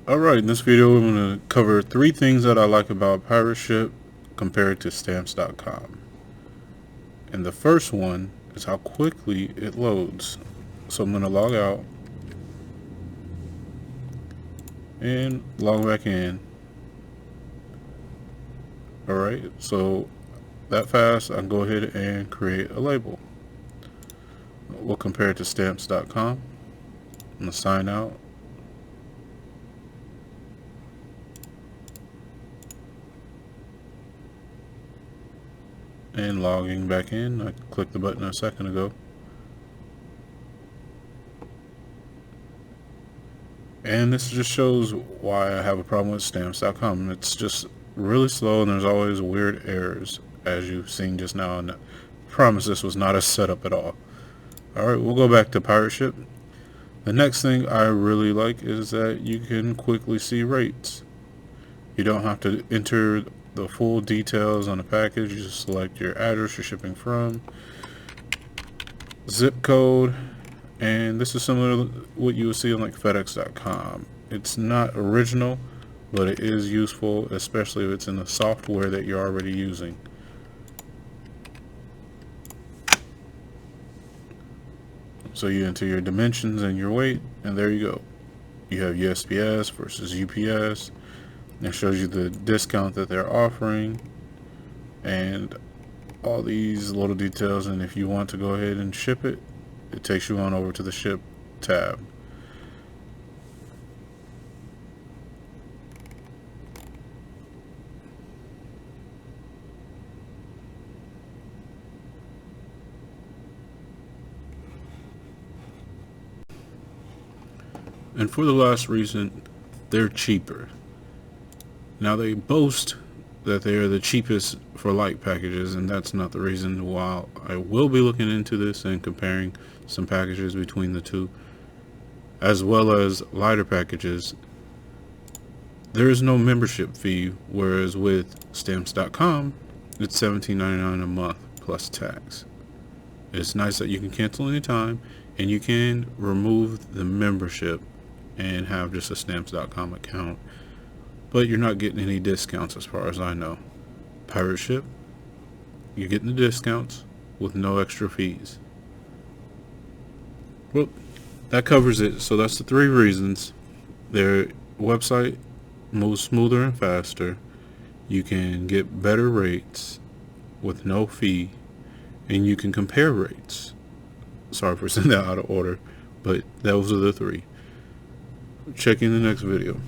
Alright, in this video I'm going to cover 3 things that I like about pirate ship compared to stamps.com. And the first one is how quickly it loads. So I'm going to log out and log back in. Alright, so that fast I can go ahead and create a label. We'll compare it to stamps.com. I'm going to sign out. And logging back in. I clicked the button a second ago. And this just shows why I have a problem with stamps.com. It's just really slow and there's always weird errors, as you've seen just now. And I promise this was not a setup at all. Alright, we'll go back to pirate ship. The next thing I really like is that you can quickly see rates. You don't have to enter the full details on the package. You just select your address you're shipping from, zip code, and this is similar to what you would see on like FedEx.com. It's not original, but it is useful, especially if it's in the software that you're already using. So you enter your dimensions and your weight, and there you go. You have USPS versus UPS. It shows you the discount that they're offering and all these little details. And if you want to go ahead and ship it, it takes you on over to the ship tab. And for the last reason, they're cheaper. Now they boast that they are the cheapest for light packages, and that's not the reason. While I will be looking into this and comparing some packages between the two, as well as lighter packages, there is no membership fee, whereas with stamps.com it's $17.99 a month plus tax. It's nice that you can cancel anytime and you can remove the membership and have just a stamps.com account, but you're not getting any discounts as far as I know. Pirate ship, you're getting the discounts with no extra fees. Well, that covers it. So that's the 3 reasons. Their website moves smoother and faster. You can get better rates with no fee, and you can compare rates. Sorry for saying that out of order, but those are the 3. Check in the next video.